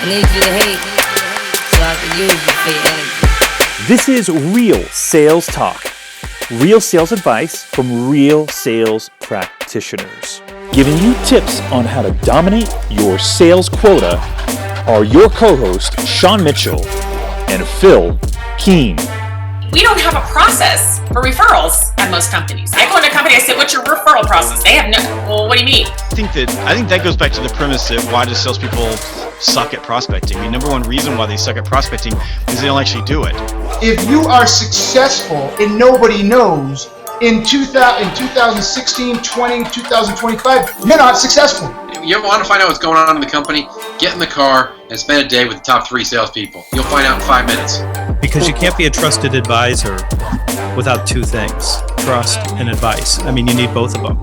I need you to hate so I can use you for your energy. This is Real Sales Talk. Real sales advice from real sales practitioners. Giving you tips on how to dominate your sales quota are your co-hosts, Sean Mitchell and Phil Keene. We don't have a process for referrals at most companies. I go into a company, I say, what's your referral process? They have no, well, what do you mean? I think that goes back to the premise of why do salespeople suck at prospecting? I mean, number one reason why they suck at prospecting is they don't actually do it. If you are successful and nobody knows in 2016, 20, 2025, you're not successful. You want to find out what's going on in the company? Get in the car and spend a day with the top 3 salespeople. You'll find out in 5 minutes. Because you can't be a trusted advisor without 2 things, trust and advice. I mean, you need both of them.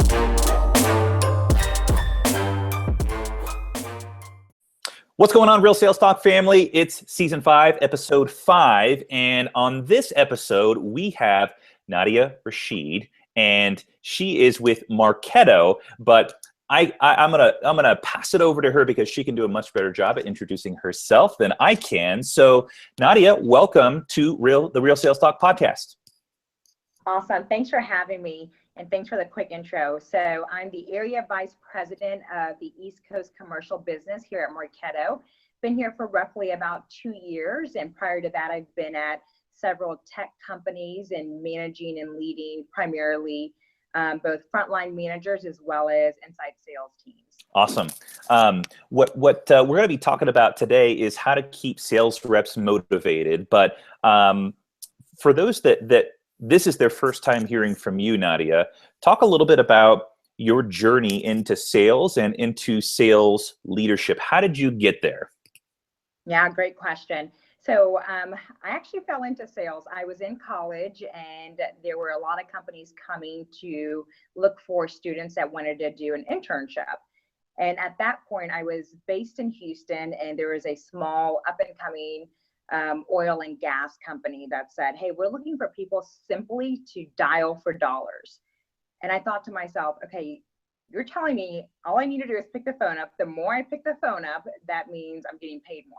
What's going on, Real Sales Talk family? It's season 5, episode 5. And on this episode, we have Nadia Rashid, and she is with Marketo, but I'm gonna pass it over to her because she can do a much better job at introducing herself than I can. So, Nadia, welcome to the Real Sales Talk podcast. Awesome. Thanks for having me, and thanks for the quick intro. So, I'm the Area Vice President of the East Coast Commercial Business here at Marketo. Been here for roughly about 2 years, and prior to that, I've been at several tech companies and managing and leading primarily both frontline managers as well as inside sales teams. Awesome. What we're going to be talking about today is how to keep sales reps motivated. But for those that this is their first time hearing from you, Nadia, talk a little bit about your journey into sales and into sales leadership. How did you get there? Yeah, great question. So I actually fell into sales. I was in college, and there were a lot of companies coming to look for students that wanted to do an internship. And at that point, I was based in Houston, and there was a small up-and-coming oil and gas company that said, hey, we're looking for people simply to dial for dollars. And I thought to myself, okay, you're telling me all I need to do is pick the phone up. The more I pick the phone up, that means I'm getting paid more.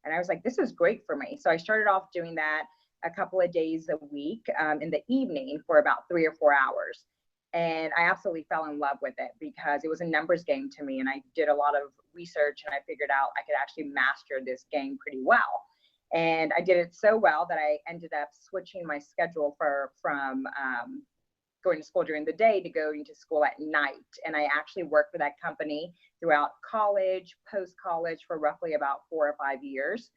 And I was like, this is great for me. So I started off doing that a couple of days a week in the evening for about 3 or 4 hours. And I absolutely fell in love with it because it was a numbers game to me. And I did a lot of research, and I figured out I could actually master this game pretty well. And I did it so well that I ended up switching my schedule from going to school during the day to going to school at night. And I actually worked for that company throughout college, post-college for roughly about 4 or 5 years.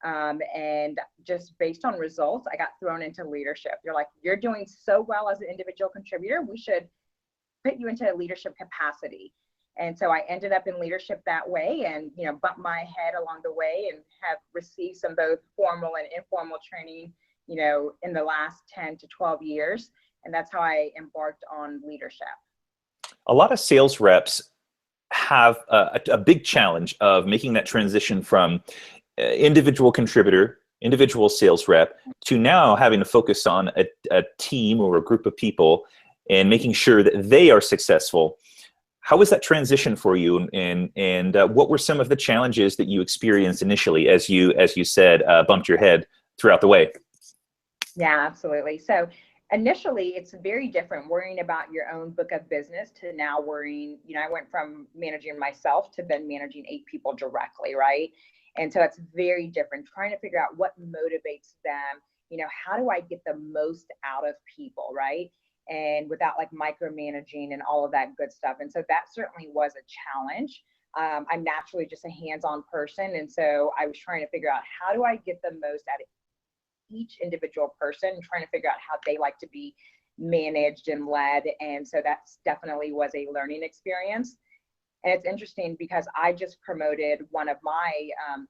And just based on results, I got thrown into leadership. They're like, you're doing so well as an individual contributor, we should put you into a leadership capacity. And so I ended up in leadership that way, and bumped my head along the way, and have received some both formal and informal training, in the last 10 to 12 years. And that's how I embarked on leadership. A lot of sales reps have a big challenge of making that transition from individual contributor, individual sales rep, to now having to focus on a team or a group of people and making sure that they are successful. How was that transition for you, and what were some of the challenges that you experienced initially as you said, bumped your head throughout the way? Yeah, absolutely. So initially, it's very different worrying about your own book of business to now worrying, I went from managing myself to then managing 8 people directly, right? And so it's very different, trying to figure out what motivates them, how do I get the most out of people, right? And without like micromanaging and all of that good stuff. And so that certainly was a challenge. I'm naturally just a hands-on person. And so I was trying to figure out, how do I get the most out of each individual person, and trying to figure out how they like to be managed and led. And so that's definitely was a learning experience. And it's interesting because I just promoted one of my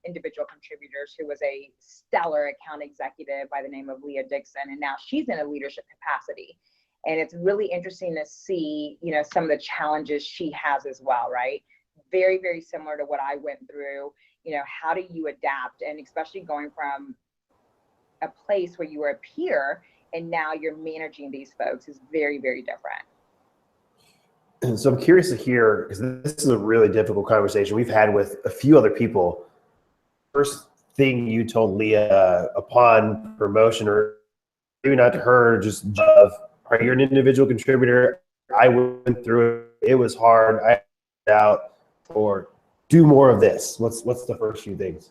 individual contributors who was a stellar account executive by the name of Leah Dixon. And now she's in a leadership capacity. And it's really interesting to see, some of the challenges she has as well, right? Very, very similar to what I went through. How do you adapt? And especially going from a place where you were a peer and now you're managing these folks is very, very different. And so I'm curious to hear, because this is a really difficult conversation we've had with a few other people. first thing you told Leah upon promotion, or maybe not to her, just of, are you an individual contributor? I went through it. It was hard. I out, or do more of this. What's the first few things?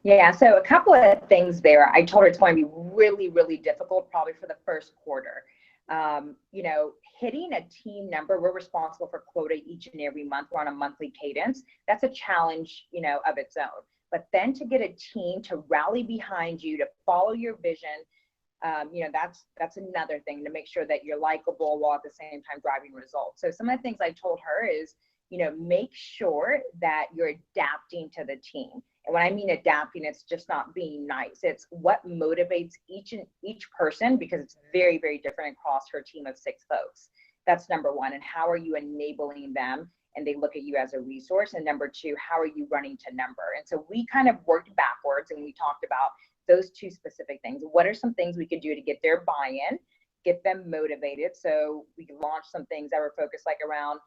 Yeah, so a couple of things there. I told her it's going to be really, really difficult probably for the first quarter. You know, hitting a team number, we're responsible for quota each and every month. We're on a monthly cadence. That's a challenge, you know, of its own. But then to get a team to rally behind you, to follow your vision, you know, that's another thing, to make sure that you're likable while at the same time driving results. So some of the things I told her is, you know, make sure that you're adapting to the team. And when I mean adapting, it's just not being nice. It's what motivates each person, because it's very, very different across her team of 6 folks. That's number one. And how are you enabling them? And they look at you as a resource. And number 2, how are you running to number? And so we kind of worked backwards, and we talked about those 2 specific things. What are some things we could do to get their buy-in, get them motivated? So we launched some things that were focused like around,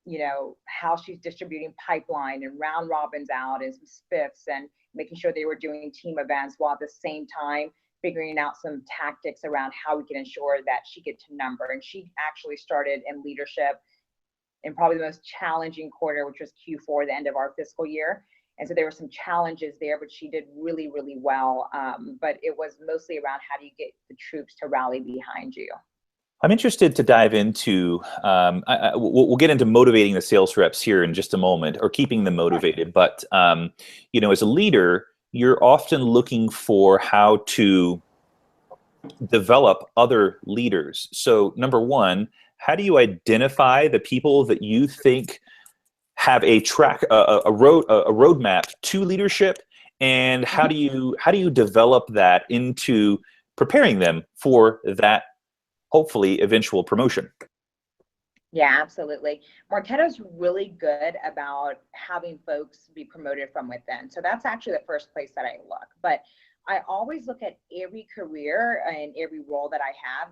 you know, how she's distributing pipeline and round robins out and some spiffs, and making sure they were doing team events, while at the same time figuring out some tactics around how we can ensure that she gets to number. And she actually started in leadership in probably the most challenging quarter, which was Q4, the end of our fiscal year. And so there were some challenges there, but she did really, really well. But it was mostly around how do you get the troops to rally behind you. I'm interested to dive into, we'll get into motivating the sales reps here in just a moment, or keeping them motivated. But, you know, as a leader, you're often looking for how to develop other leaders. So number one, how do you identify the people that you think have a roadmap to leadership, and how do you develop that into preparing them for that hopefully eventual promotion? Yeah, absolutely. Marketo's really good about having folks be promoted from within. So that's actually the first place that I look. But I always look at every career and every role that I have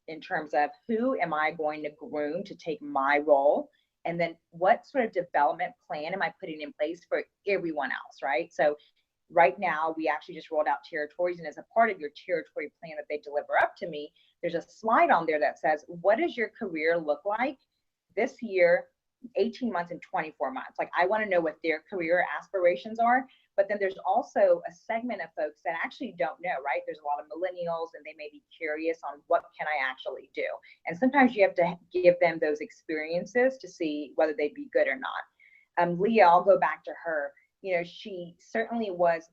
in terms of who am I going to groom to take my role, and then what sort of development plan am I putting in place for everyone else, right? So right now, we actually just rolled out territories, and as a part of your territory plan that they deliver up to me, there's a slide on there that says, what does your career look like this year, 18 months, and 24 months? Like, I want to know what their career aspirations are. But then there's also a segment of folks that actually don't know, right? There's a lot of millennials, and they may be curious on what can I actually do? And sometimes you have to give them those experiences to see whether they'd be good or not. Leah, I'll go back to her. You know, she certainly was,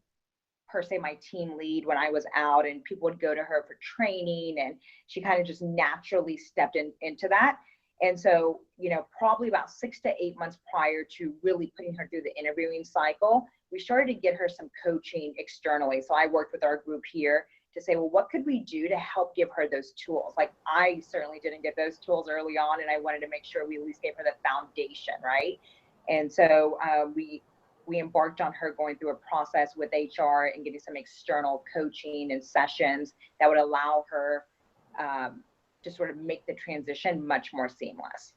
per se, my team lead when I was out, and people would go to her for training, and she kind of just naturally stepped into that. And so, you know, probably about 6 to 8 months prior to really putting her through the interviewing cycle, we started to get her some coaching externally. So I worked with our group here to say, well, what could we do to help give her those tools? Like, I certainly didn't get those tools early on, and I wanted to make sure we at least gave her the foundation, right? And so we embarked on her going through a process with HR and getting some external coaching and sessions that would allow her to sort of make the transition much more seamless.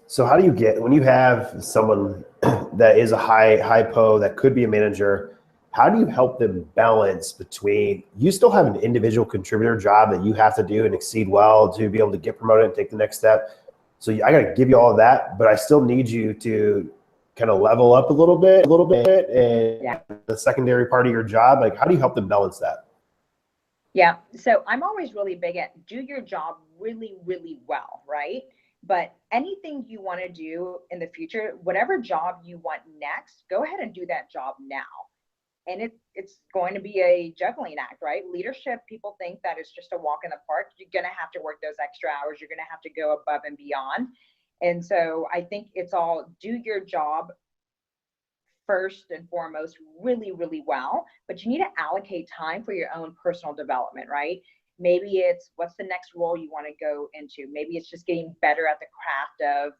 So how do you get, when you have someone that is a high po that could be a manager, how do you help them balance between, you still have an individual contributor job that you have to do and exceed well to be able to get promoted and take the next step. So I got to give you all of that, but I still need you to kind of level up a little bit, and yeah. The secondary part of your job, like, how do you help them balance that? Yeah, so I'm always really big at do your job really, really well, right? But anything you want to do in the future, whatever job you want next, go ahead and do that job now. And it's going to be a juggling act, right? Leadership, people think that it's just a walk in the park. You're going to have to work those extra hours. You're going to have to go above and beyond. And so I think it's all do your job first and foremost really, really well, but you need to allocate time for your own personal development, right? Maybe it's what's the next role you want to go into. Maybe it's just getting better at the craft of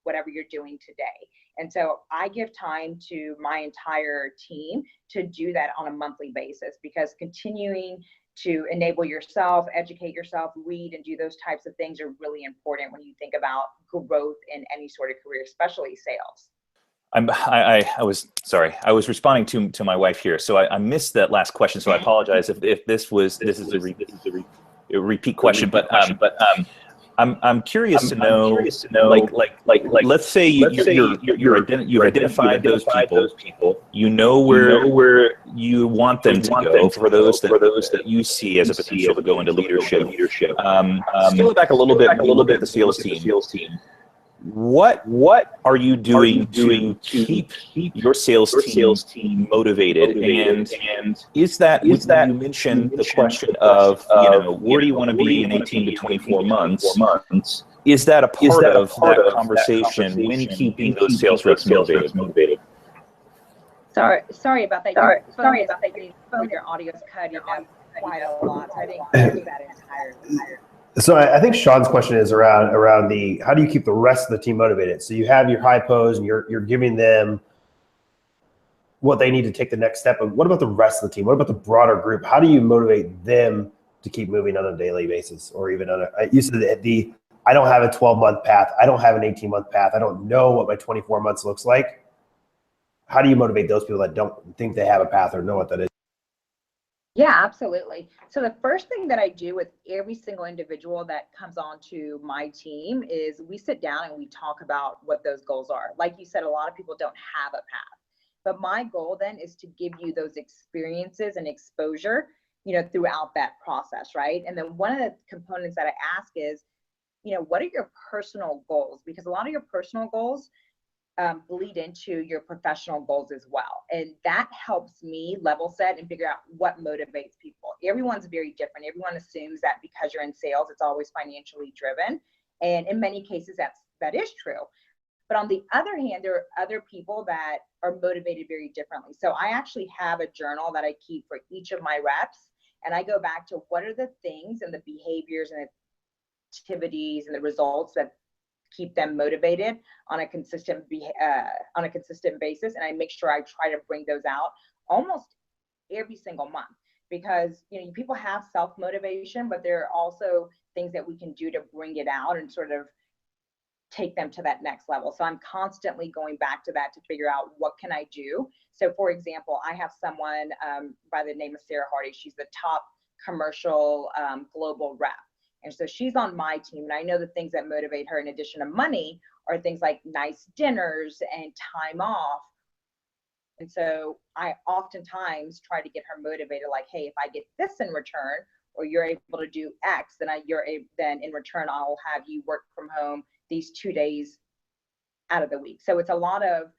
whatever you're doing today. And so I give time to my entire team to do that on a monthly basis, because continuing to enable yourself, educate yourself, read, and do those types of things are really important when you think about growth in any sort of career, especially sales. I was sorry. I was responding to my wife here, so I missed that last question. So I apologize if this is a repeat question. But I'm curious to know, like let's say you've identified those people. You know where you want them to go for those that you see as a potential to go into leadership. Scale it back a little bit when you look at the sales team. What are you doing to keep your sales team motivated? And is that you mentioned the question of where do you want to be in 18 to 24 months? Is that a part of that conversation when keeping those sales reps motivated? Sorry about that. Sorry about that. Your audio's cutting out quite a lot. So I didn't catch that entirely. So I think Sean's question is around the how do you keep the rest of the team motivated? So you have your high pos and you're giving them what they need to take the next step. But what about the rest of the team? What about the broader group? How do you motivate them to keep moving on a daily basis, or even on you said I don't have a 12-month path. I don't have an 18-month path. I don't know what my 24 months looks like. How do you motivate those people that don't think they have a path or know what that is? Yeah, absolutely. So the first thing that I do with every single individual that comes onto my team is we sit down and we talk about what those goals are. Like you said, a lot of people don't have a path, but my goal then is to give you those experiences and exposure, throughout that process, right? And then one of the components that I ask is, what are your personal goals? Because a lot of your personal goals bleed into your professional goals as well. And that helps me level set and figure out what motivates people. Everyone's very different. Everyone assumes that because you're in sales, it's always financially driven. And in many cases, that is true. But on the other hand, there are other people that are motivated very differently. So I actually have a journal that I keep for each of my reps. And I go back to what are the things and the behaviors and activities and the results that keep them motivated on a consistent basis, and I make sure I try to bring those out almost every single month, because people have self-motivation, but there are also things that we can do to bring it out and sort of take them to that next level. So I'm constantly going back to that to figure out what can I do. So for example, I have someone by the name of Sarah Hardy. She's the top commercial global rep. And so she's on my team, and I know the things that motivate her in addition to money are things like nice dinners and time off. And so I oftentimes try to get her motivated, like, hey, if I get this in return, or you're able to do X, then in return, I'll have you work from home these 2 days out of the week. So it's a lot of,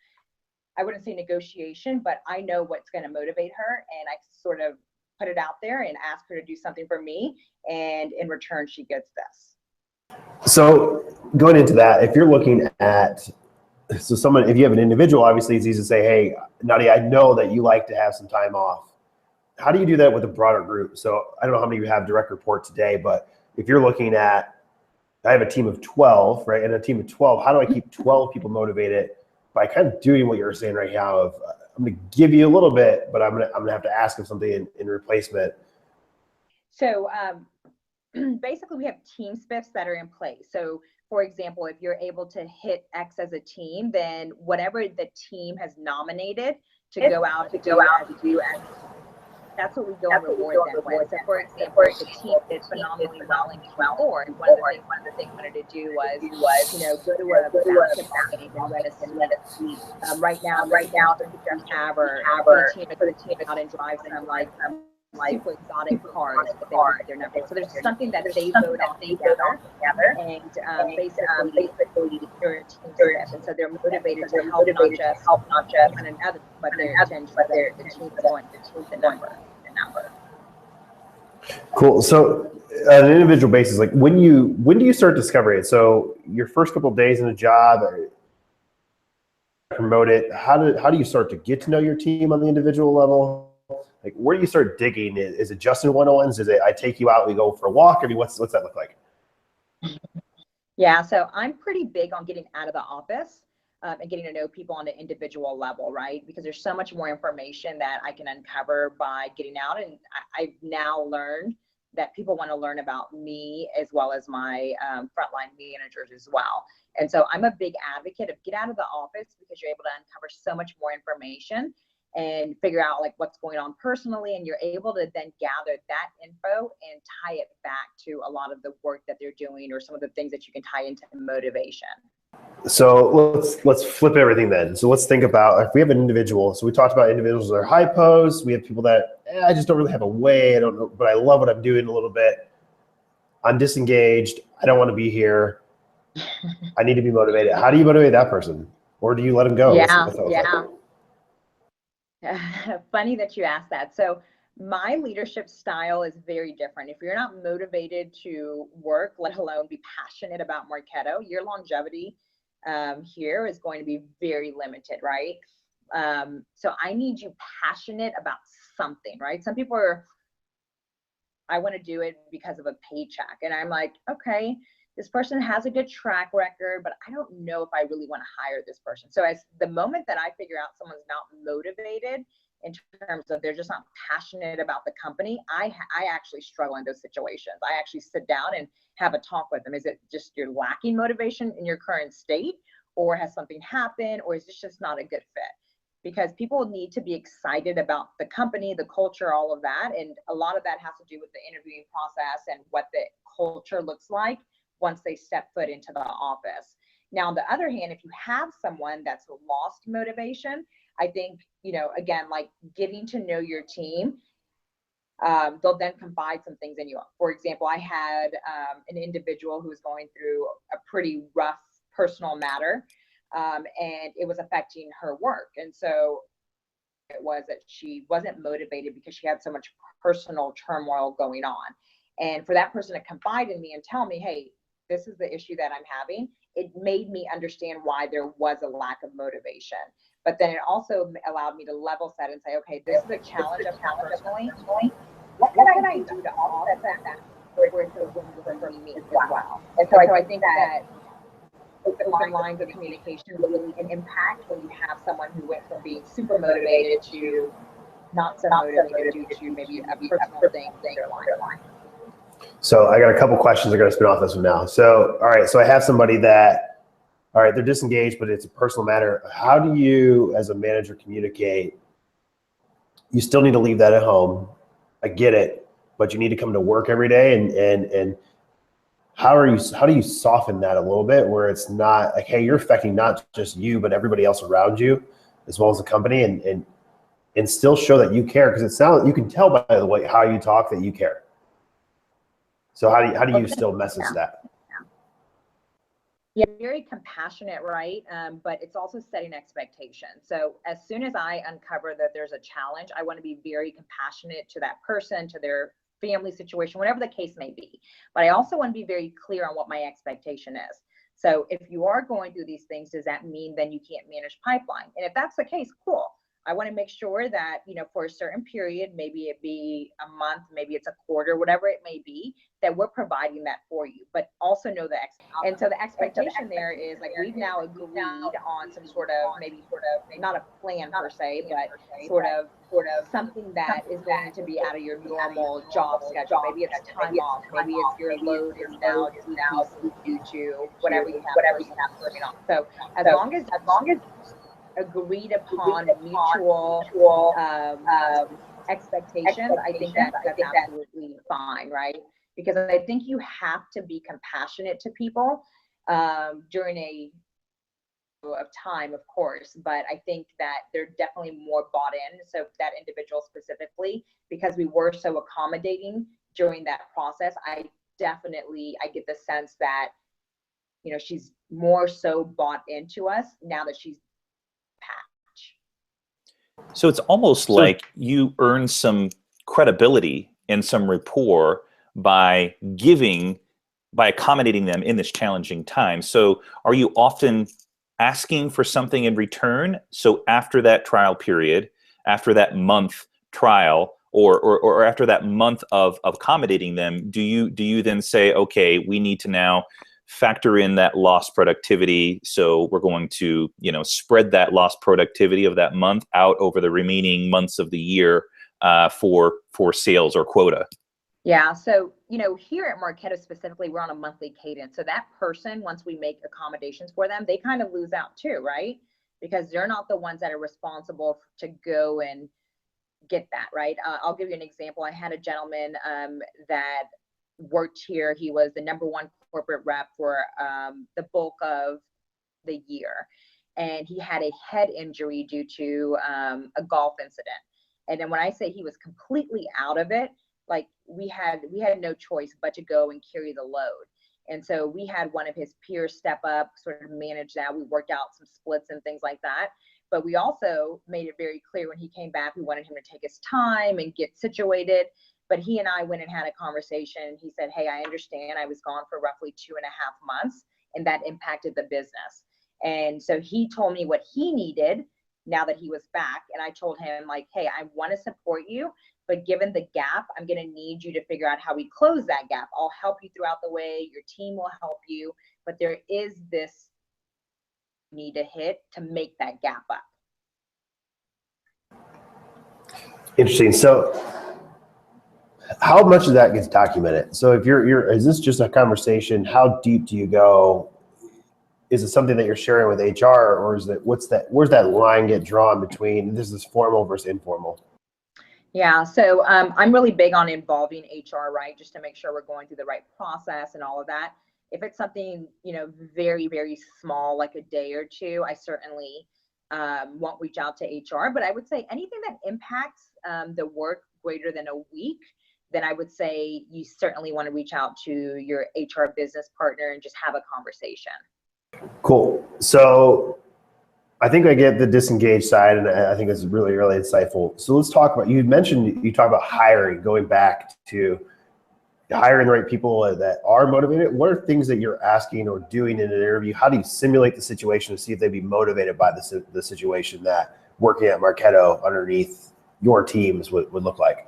I wouldn't say negotiation, but I know what's going to motivate her, and I sort of put it out there and ask her to do something for me, and in return she gets this. So going into that, if you're looking at if you have an individual, obviously it's easy to say, hey, Nadia, I know that you like to have some time off. How do you do that with a broader group? So I don't know how many you have direct report today, but if you're looking at, I have a team of 12, right? And a team of 12, how do I keep 12 people motivated by kind of doing what you're saying right now of I'm going to give you a little bit, but I'm going to have to ask them something in replacement. So basically we have team spiffs that are in place. So for example, if you're able to hit X as a team, then whatever the team has nominated to go out to do X, that's what we go and reward them with. So for example, if the team did phenomenally well in Q4, one of the things I wanted to do was go to a basketball game and rent a suite. Right now the teams have for the team out and drive some like super exotic cars that they want their number. So there's something that they vote on together, and basically they're a team step, and so they're motivated to help not just one another, but their attention, the team going to the number. Cool. So on an individual basis, like when do you start discovering it? So your first couple of days in a job, promote it. How do you start to get to know your team on the individual level? Like, where do you start digging? Is it just in one-on-ones? Is it I take you out, we go for a walk? I mean, what's that look like? Yeah, so I'm pretty big on getting out of the office and getting to know people on an individual level, right? Because there's so much more information that I can uncover by getting out. And I've now learned that people want to learn about me as well as my frontline managers as well. And so I'm a big advocate of get out of the office, because you're able to uncover so much more information and figure out like what's going on personally, and you're able to then gather that info and tie it back to a lot of the work that they're doing, or some of the things that you can tie into motivation. So let's flip everything then. So let's think about, if we have an individual, so we talked about individuals that are high pos, we have people that I just don't really have a way, I don't know, but I love what I'm doing a little bit. I'm disengaged, I don't want to be here, I need to be motivated. How do you motivate that person? Or do you let them go? Yeah. Funny that you asked that. So my leadership style is very different. If you're not motivated to work, let alone be passionate about Marketo, your longevity here is going to be very limited, right? So I need you passionate about something, right? Some people are, I want to do it because of a paycheck. And I'm like, okay, this person has a good track record, but I don't know if I really want to hire this person. So as the moment that I figure out someone's not motivated in terms of they're just not passionate about the company, I actually struggle in those situations. I actually sit down and have a talk with them. Is it just you're lacking motivation in your current state, or has something happened, or is this just not a good fit? Because people need to be excited about the company, the culture, all of that. And a lot of that has to do with the interviewing process and what the culture looks like once they step foot into the office. Now, on the other hand, if you have someone that's lost motivation, I think, you know, again, like getting to know your team, they'll then confide some things in you. For example, I had an individual who was going through a pretty rough personal matter, and it was affecting her work. And so it was that she wasn't motivated because she had so much personal turmoil going on. And for that person to confide in me and tell me, hey, this is the issue that I'm having, it made me understand why there was a lack of motivation. But then it also allowed me to level set and say, okay, this is a challenge I've had personally. What can I do to offset that for it to win for me as well? And so I think that open lines of communication really can impact when you have someone who went from being super motivated to not so motivated due to maybe a personal thing in their life. So I got a couple questions. I'm going to spin off this one now. So, all right. So I have somebody that, all right, they're disengaged, but it's a personal matter. How do you, as a manager, communicate? You still need to leave that at home. I get it, but you need to come to work every day. And how do you soften that a little bit where it's not like, hey, you're affecting not just you, but everybody else around you, as well as the company, and still show that you care? Because it sounds, you can tell by the way how you talk that you care. So how do you still message that? Yeah, very compassionate, right? But it's also setting expectations. So as soon as I uncover that there's a challenge, I want to be very compassionate to that person, to their family situation, whatever the case may be. But I also want to be very clear on what my expectation is. So if you are going through these things, does that mean then you can't manage pipeline? And if that's the case, cool. I want to make sure that, you know, for a certain period, maybe it be a month, maybe it's a quarter, whatever it may be, that we're providing that for you, but also know and so the expectation there is like, we've now agreed on some sort of, not a plan per se, but sort of something that is going to be out of your normal job schedule. Maybe it's time off, maybe it's your load is now due to whatever you have going on. So as long as agreed upon mutual expectations, I think that's absolutely fine, right? Because I think you have to be compassionate to people during a of time, of course, but I think that they're definitely more bought in. So that individual specifically, because we were so accommodating during that process, I get the sense that, you know, she's more so bought into us now that she's patch. So it's almost like you earn some credibility and some rapport by accommodating them in this challenging time. So are you often asking for something in return? So after that trial period, after that month trial, or after that month of accommodating them, do you then say, okay, we need to now factor in that lost productivity, so we're going to, you know, spread that lost productivity of that month out over the remaining months of the year for sales or quota? Yeah. So, here at Marketo specifically, we're on a monthly cadence. So that person, once we make accommodations for them, they kind of lose out too, right? Because they're not the ones that are responsible to go and get that, right? I'll give you an example. I had a gentleman that worked here. He was the #1 corporate rep for the bulk of the year. And he had a head injury due to a golf incident. And then when I say he was completely out of it, like we had no choice but to go and carry the load. And so we had one of his peers step up, sort of manage that. We worked out some splits and things like that. But we also made it very clear when he came back, we wanted him to take his time and get situated. But he and I went and had a conversation. He said, hey, I understand. I was gone for roughly 2.5 months, and that impacted the business. And so he told me what he needed now that he was back. And I told him, like, hey, I want to support you, but given the gap, I'm going to need you to figure out how we close that gap. I'll help you throughout the way. Your team will help you. But there is this need to hit to make that gap up. Interesting. So how much of that gets documented? So if is this just a conversation? How deep do you go? Is it something that you're sharing with HR, or is it, where's that line get drawn between this is formal versus informal? Yeah, so I'm really big on involving HR, right? Just to make sure we're going through the right process and all of that. If it's something, very, very small, like a day or two, I certainly won't reach out to HR. But I would say anything that impacts the work greater than a week, then I would say you certainly want to reach out to your HR business partner and just have a conversation. Cool. So I think I get the disengaged side, and I think it's really, really insightful. So let's talk about, you talk about hiring, going back to hiring the right people that are motivated. What are things that you're asking or doing in an interview? How do you simulate the situation to see if they'd be motivated by the situation that working at Marketo underneath your teams would look like?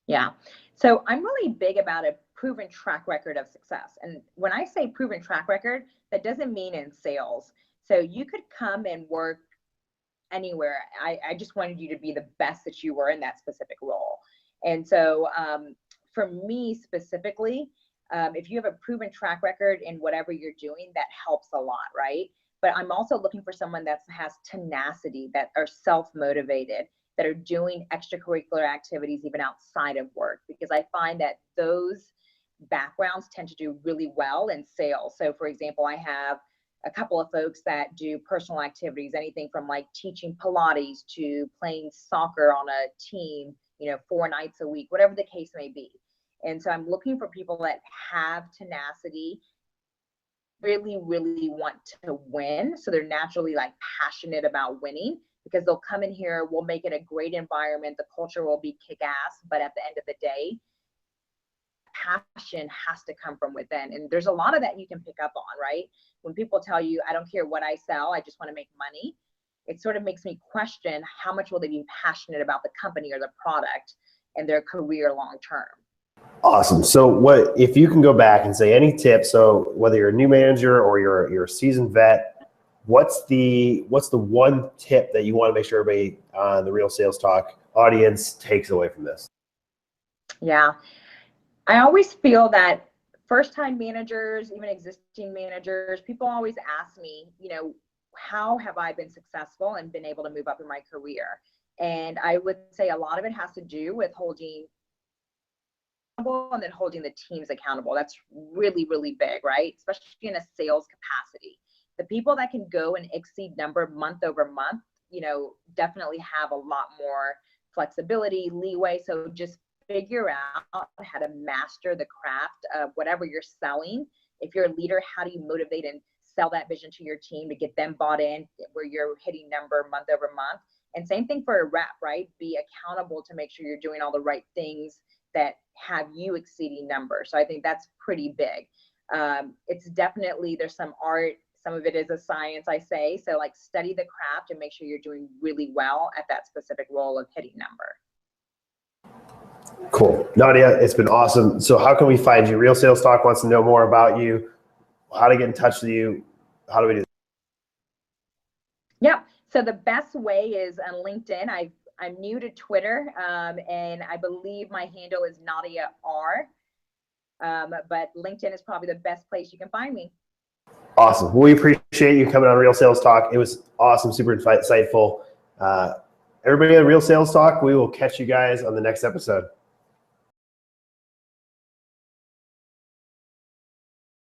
Yeah. So I'm really big about a proven track record of success. And when I say proven track record, that doesn't mean in sales. So you could come and work anywhere. I just wanted you to be the best that you were in that specific role. And so for me specifically, if you have a proven track record in whatever you're doing, that helps a lot, right? But I'm also looking for someone that has tenacity, that are self-motivated, that are doing extracurricular activities even outside of work, because I find that those backgrounds tend to do really well in sales. So for example, I have a couple of folks that do personal activities, anything from like teaching Pilates to playing soccer on a team, 4 nights a week, whatever the case may be. And so I'm looking for people that have tenacity, really, really want to win. So they're naturally like passionate about winning, because they'll come in here, we'll make it a great environment, the culture will be kick-ass, but at the end of the day, passion has to come from within. And there's a lot of that you can pick up on, right? When people tell you, I don't care what I sell, I just want to make money, it sort of makes me question how much will they be passionate about the company or the product and their career long term. Awesome. So what if you can go back and say any tips? So whether you're a new manager or you're a seasoned vet, what's the one tip that you want to make sure everybody on the Real Sales Talk audience takes away from this? Yeah. I always feel that first-time managers, even existing managers, people always ask me, how have I been successful and been able to move up in my career? And I would say a lot of it has to do with holding accountable and then holding the teams accountable. That's really, really big, right? Especially in a sales capacity. The people that can go and exceed number month over month, definitely have a lot more flexibility, leeway. So just figure out how to master the craft of whatever you're selling. If you're a leader, how do you motivate and sell that vision to your team to get them bought in where you're hitting number month over month? And same thing for a rep, right? Be accountable to make sure you're doing all the right things that have you exceeding numbers. So I think that's pretty big. It's definitely, there's some art, some of it is a science, I say. So like study the craft and make sure you're doing really well at that specific role of hitting number. Cool. Nadia, it's been awesome. So how can we find you? Real Sales Talk wants to know more about you, how to get in touch with you. How do we do that? Yeah. So the best way is on LinkedIn. I've I'm new to Twitter, and I believe my handle is Nadia R. But LinkedIn is probably the best place you can find me. Awesome. Well, we appreciate you coming on Real Sales Talk. It was awesome, super insightful. Everybody at Real Sales Talk, we will catch you guys on the next episode.